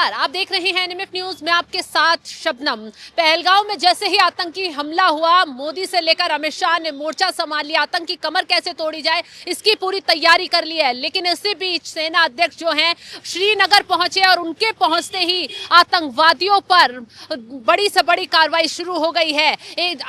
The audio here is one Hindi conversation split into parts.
नमस्कार, आप देख रहे हैं एनएमएफ न्यूज में आपके साथ शबनम। पहलगांव में जैसे ही आतंकी हमला हुआ, मोदी से लेकर अमित शाह ने मोर्चा संभाल लिया। आतंकी कमर कैसे तोड़ी जाए इसकी पूरी तैयारी कर ली है। लेकिन इसी बीच सेना अध्यक्ष जो हैं श्रीनगर पहुंचे और उनके पहुंचते ही आतंकवादियों पर बड़ी से बड़ी कार्रवाई शुरू हो गई है।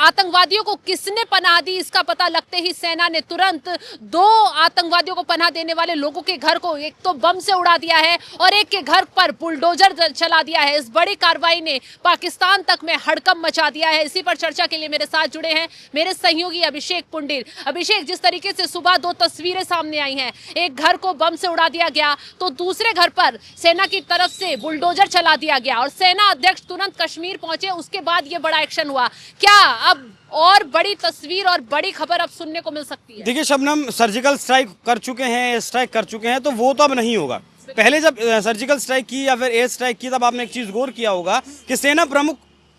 आतंकवादियों को किसने पनाह दी इसका पता लगते ही सेना ने तुरंत 2 आतंकवादियों को पनाह देने वाले लोगों के घर को एक तो बम से उड़ा दिया है और एक के घर पर बुलडोजर चला दिया है। इस बड़ी कार्रवाई ने पाकिस्तान तक में हड़कंप मचा दिया है। इसी पर चर्चा के लिए मेरे साथ जुड़े हैं मेरे सहयोगी अभिषेक पुंडीर। अभिषेक, जिस तरीके से सुबह 2 तस्वीरें सामने आई हैं, एक घर को बम से उड़ा दिया गया तो दूसरे घर पर सेना की तरफ से बुलडोजर चला दिया गया और सेना अध्यक्ष तुरंत कश्मीर पहुंचे। उसके बाद ये बड़ा एक्शन हुआ। क्या अब और बड़ी तस्वीर और बड़ी खबर अब सुनने को मिल सकती है? देखिए शबनम, सर्जिकल स्ट्राइक कर चुके हैं तो वो तो अब नहीं होगा। पहले जब सर्जिकल स्ट्राइक की या फिर एयर स्ट्राइक की, तब आपने एक चीज गौर किया होगा कि सेना प्रमुख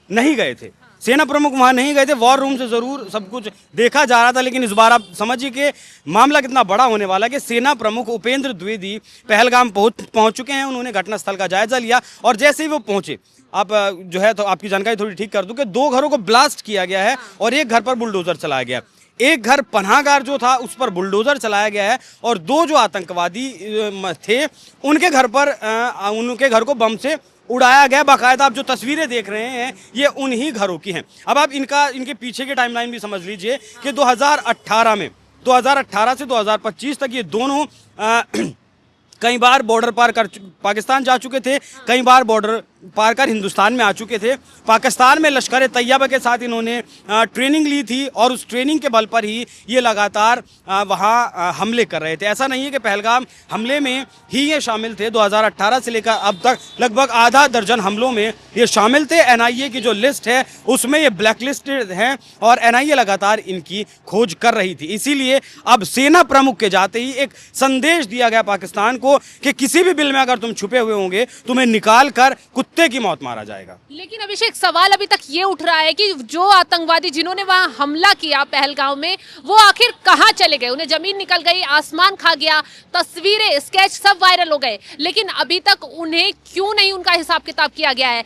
नहीं गए थे। सेना प्रमुख वहां नहीं गए थे। वॉर रूम से जरूर सब कुछ देखा जा रहा था, लेकिन इस बार आप समझिए कि मामला कितना बड़ा होने वाला है कि सेना प्रमुख उपेंद्र द्विवेदी पहलगाम पहुंच चुके हैं। उन्होंने घटनास्थल का जायजा लिया और जैसे ही वो पहुंचे, आप जो है तो आपकी जानकारी थोड़ी ठीक कर दूं कि 2 घरों को ब्लास्ट किया गया है और एक घर पर बुलडोजर चलाया गया। एक घर पनाहगार जो था उस पर बुलडोजर चलाया गया है और 2 जो आतंकवादी थे उनके घर को बम से उड़ाया गया। बाकायदा आप जो तस्वीरें देख रहे हैं ये उन्हीं घरों की हैं। अब आप इनके पीछे की टाइमलाइन भी समझ लीजिए कि 2018 से 2025 तक ये दोनों कई बार बॉर्डर पार कर पाकिस्तान जा चुके थे, कई बार बॉर्डर पार कर हिंदुस्तान में आ चुके थे। पाकिस्तान में लश्कर तैयबा के साथ इन्होंने ट्रेनिंग ली थी और उस ट्रेनिंग के बल पर ही ये लगातार वहाँ हमले कर रहे थे। ऐसा नहीं है कि पहलगाम हमले में ही ये शामिल थे। 2018 से लेकर अब तक लगभग आधा दर्जन हमलों में ये शामिल थे। एनआईए की जो लिस्ट है उसमें ये ब्लैक लिस्टेड हैं और एनआईए लगातार इनकी खोज कर रही थी। इसीलिए अब सेना प्रमुख के जाते ही एक संदेश दिया गया पाकिस्तान को कि किसी भी बिल में अगर तुम छुपे हुए होंगे तुम्हें निकाल कर कुत्ते की मौत मारा जाएगा। लेकिन अभिषेक, सवाल अभी तक ये उठ रहा है कि जो आतंकवादी जिन्होंने वहां हमला किया पहलगांव में, वो आखिर कहां चले गए? उन्हें जमीन निकल गई, आसमान खा गया, तस्वीरें, स्केच सब वायरल हो गए, लेकिन अभी तक उन्हें क्यों नहीं उनका हिसाब किताब किया गया है?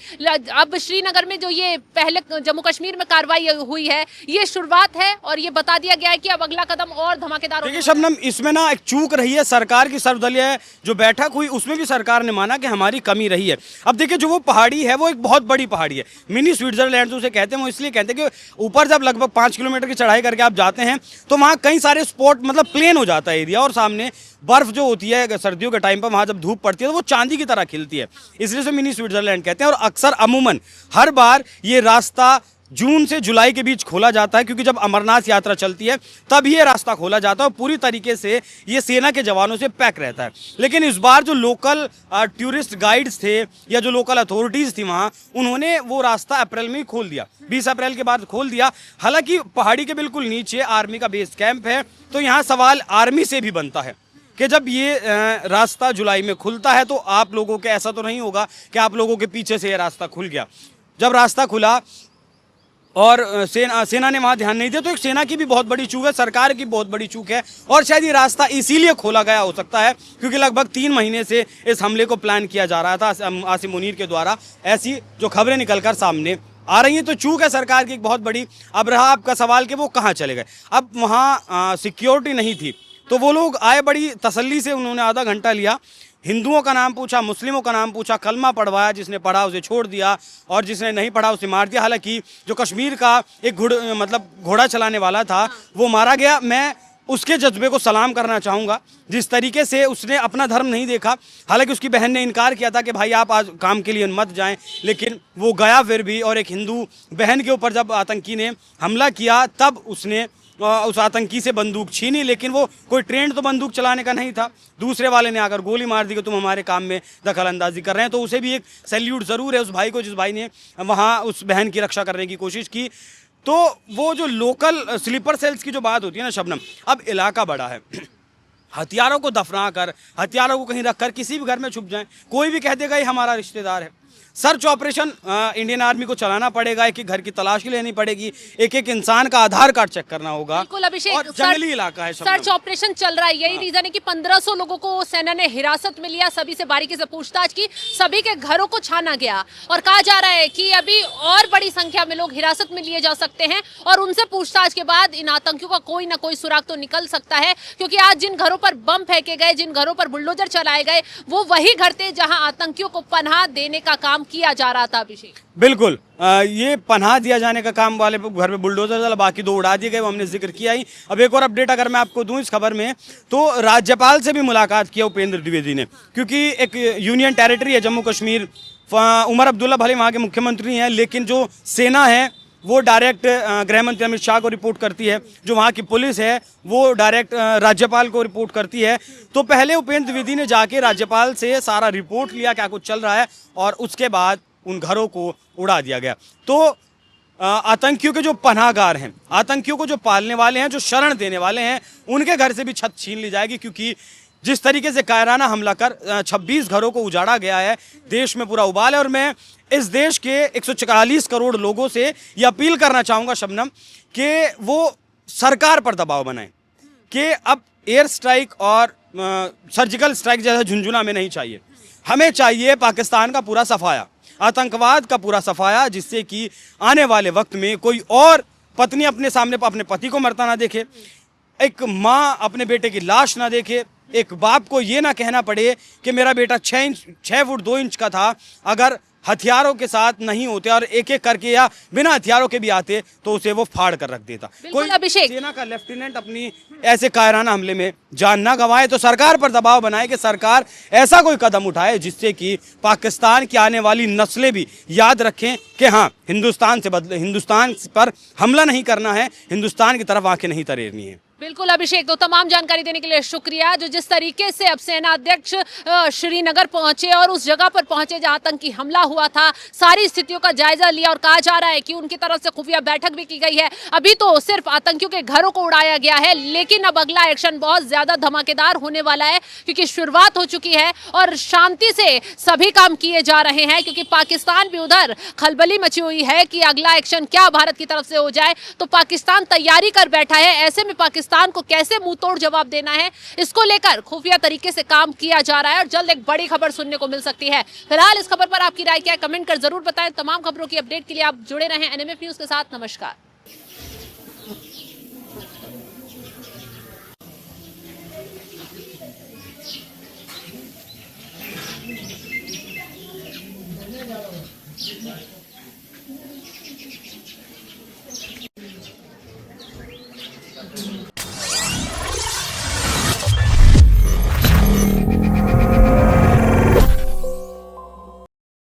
अब श्रीनगर में जो ये पहले जम्मू कश्मीर में कार्रवाई हुई है, ये शुरुआत है और ये बता दिया गया है कि अब अगला कदम और धमाकेदार। देखिए शबनम, इसमें ना एक चूक रही है। सरकार की सर्वदलीय जो बैठक हुई उसमें भी सरकार ने माना कि हमारी कमी रही है। अब देखिए, जो वो पहाड़ी है वो एक बहुत बड़ी पहाड़ी है, मिनी स्विट्जरलैंड उसे कहते हैं। वो इसलिए कहते हैं कि ऊपर जब लगभग 5 किलोमीटर की चढ़ाई करके आप जाते हैं तो वहाँ कई सारे स्पॉट, मतलब प्लेन हो जाता है एरिया, और सामने बर्फ जो होती है सर्दियों के टाइम पर वहाँ जब धूप पड़ती है तो वो चांदी की तरह खिलती है, इसलिए से मिनी स्विट्जरलैंड कहते हैं। और अक्सर अमूमन हर बार ये रास्ता जून से जुलाई के बीच खोला जाता है, क्योंकि जब अमरनाथ यात्रा चलती है तब ये रास्ता खोला जाता है और पूरी तरीके से ये सेना के जवानों से पैक रहता है। लेकिन इस बार जो लोकल टूरिस्ट गाइड्स थे या जो लोकल अथॉरिटीज़ थी वहाँ, उन्होंने वो रास्ता अप्रैल में ही खोल दिया, 20 अप्रैल के बाद खोल दिया। हालांकि पहाड़ी के बिल्कुल नीचे आर्मी का बेस कैंप है, तो यहाँ सवाल आर्मी से भी बनता है कि जब ये रास्ता जुलाई में खुलता है तो आप लोगों के ऐसा तो नहीं होगा कि आप लोगों के पीछे से ये रास्ता खुल गया। जब रास्ता खुला और सेना ने वहाँ ध्यान नहीं दिया, तो एक सेना की भी बहुत बड़ी चूक है, सरकार की बहुत बड़ी चूक है। और शायद ये रास्ता इसीलिए खोला गया हो सकता है क्योंकि लगभग 3 महीने से इस हमले को प्लान किया जा रहा था आसिम मुनीर के द्वारा। ऐसी जो खबरें निकलकर सामने आ रही हैं, तो चूक है सरकार की एक बहुत बड़ी। अब रहा आपका सवाल कि वो कहाँ चले गए। अब वहाँ सिक्योरिटी नहीं थी तो वो लोग आए, बड़ी तसल्ली से उन्होंने आधा घंटा लिया, हिंदुओं का नाम पूछा, मुस्लिमों का नाम पूछा, कलमा पढ़वाया, जिसने पढ़ा उसे छोड़ दिया और जिसने नहीं पढ़ा उसे मार दिया। हालांकि जो कश्मीर का एक घोड़ा चलाने वाला था वो मारा गया। मैं उसके जज्बे को सलाम करना चाहूँगा, जिस तरीके से उसने अपना धर्म नहीं देखा। हालांकि उसकी बहन ने इनकार किया था कि भाई आप आज काम के लिए मत जाएं, लेकिन वो गया फिर भी। और एक हिंदू बहन के ऊपर जब आतंकी ने हमला किया तब उसने उस आतंकी से बंदूक छीनी, लेकिन वो कोई ट्रेंड तो बंदूक चलाने का नहीं था। दूसरे वाले ने आकर गोली मार दी कि तुम हमारे काम में दखल अंदाजी कर रहे हैं। तो उसे भी एक सैल्यूट ज़रूर है उस भाई को, जिस भाई ने वहाँ उस बहन की रक्षा करने की कोशिश की। तो वो जो लोकल स्लीपर सेल्स की जो बात होती है ना शबनम, अब इलाका बड़ा है, हथियारों को दफना कर, हथियारों को कहीं रख कर किसी भी घर में छुप जाएं, कोई भी कह देगा ये हमारा रिश्तेदार है। सर्च ऑपरेशन इंडियन आर्मी को चलाना पड़ेगा, एक एक घर की तलाशी लेनी पड़ेगी, एक एक इंसान का आधार कार्ड चेक करना होगा। बिल्कुल अभिषेक, और जंगली इलाका है, सर्च ऑपरेशन चल रहा है। यही रीजन है कि 1500 लोगों को सेना ने हिरासत में लिया, सभी से बारीकी से पूछताछ की, सभी के घरों को छाना गया और कहा जा रहा है कि अभी और बड़ी संख्या में लोग हिरासत में लिए जा सकते हैं और उनसे पूछताछ के बाद इन आतंकियों का कोई ना कोई सुराग तो निकल सकता है। क्योंकि आज जिन घरों पर बम फेंके गए, जिन घरों पर बुलडोजर चलाए गए, वो वही घर थे जहां आतंकियों को पनाह देने का काम किया जा रहा था। अभिषेक, बिल्कुल ये पनाह दिया जाने का काम वाले घर में बुलडोजर चला, बाकी 2 उड़ा दिए गए, वो हमने जिक्र किया ही। अब एक और अपडेट अगर मैं आपको दूं इस खबर में, तो राज्यपाल से भी मुलाकात किया उपेंद्र द्विवेदी ने, क्योंकि एक यूनियन टेरिटरी है जम्मू कश्मीर। उमर अब्दुल्ला भले वहाँ के मुख्यमंत्री हैं, लेकिन जो सेना है वो डायरेक्ट गृह मंत्री अमित शाह को रिपोर्ट करती है, जो वहाँ की पुलिस है वो डायरेक्ट राज्यपाल को रिपोर्ट करती है। तो पहले उपेंद्र द्विवेदी ने जाके राज्यपाल से सारा रिपोर्ट लिया क्या कुछ चल रहा है, और उसके बाद उन घरों को उड़ा दिया गया। तो आतंकियों के जो पनाहगार हैं, आतंकियों को जो पालने वाले हैं, जो शरण देने वाले हैं, उनके घर से भी छत छीन ली जाएगी। क्योंकि जिस तरीके से कायराना हमला कर 26 घरों को उजाड़ा गया है, देश में पूरा उबाल है। और मैं इस देश के 140 करोड़ लोगों से ये अपील करना चाहूँगा शबनम, कि वो सरकार पर दबाव बनाएं कि अब एयर स्ट्राइक और सर्जिकल स्ट्राइक जैसा झुंझुना में नहीं चाहिए। हमें चाहिए पाकिस्तान का पूरा सफाया, आतंकवाद का पूरा सफाया, जिससे कि आने वाले वक्त में कोई और पत्नी अपने सामने अपने पति को मरता ना देखे, एक माँ अपने बेटे की लाश ना देखे, एक बाप को ये ना कहना पड़े कि मेरा बेटा 6 फुट 2 इंच का था। अगर हथियारों के साथ नहीं होते और एक एक करके या बिना हथियारों के भी आते तो उसे वो फाड़ कर रख देता। कोई अभिषेक, सेना का लेफ्टिनेंट अपनी ऐसे कायराना हमले में जान ना गंवाए, तो सरकार पर दबाव बनाए कि सरकार ऐसा कोई कदम उठाए जिससे कि पाकिस्तान की आने वाली नस्लें भी याद रखें कि हाँ, हिंदुस्तान पर हमला नहीं करना है, हिंदुस्तान की तरफ आंखें नहीं तरेरनी है। बिल्कुल अभिषेक, तो तमाम जानकारी देने के लिए शुक्रिया। जो जिस तरीके से अब सेना अध्यक्ष श्रीनगर पहुंचे और उस जगह पर पहुंचे जहां आतंकी हमला हुआ था, सारी स्थितियों का जायजा लिया और कहा जा रहा है कि उनकी तरफ से खुफिया बैठक भी की गई है। अभी तो सिर्फ आतंकियों के घरों को उड़ाया गया है, लेकिन अब अगला एक्शन बहुत ज्यादा धमाकेदार होने वाला है, क्योंकि शुरुआत हो चुकी है और शांति से सभी काम किए जा रहे हैं। क्योंकि पाकिस्तान भी उधर खलबली मची हुई है कि अगला एक्शन क्या भारत की तरफ से हो जाए। तो पाकिस्तान तैयारी कर बैठा है, ऐसे में पाकिस्तान को कैसे मुंह तोड़ जवाब देना है, इसको लेकर खुफिया तरीके से काम किया जा रहा है और जल्द एक बड़ी खबर सुनने को मिल सकती है। फिलहाल इस खबर पर आपकी राय क्या है, कमेंट कर जरूर बताएं। तमाम खबरों की अपडेट के लिए आप जुड़े रहें एनएमएफ न्यूज के साथ। नमस्कार।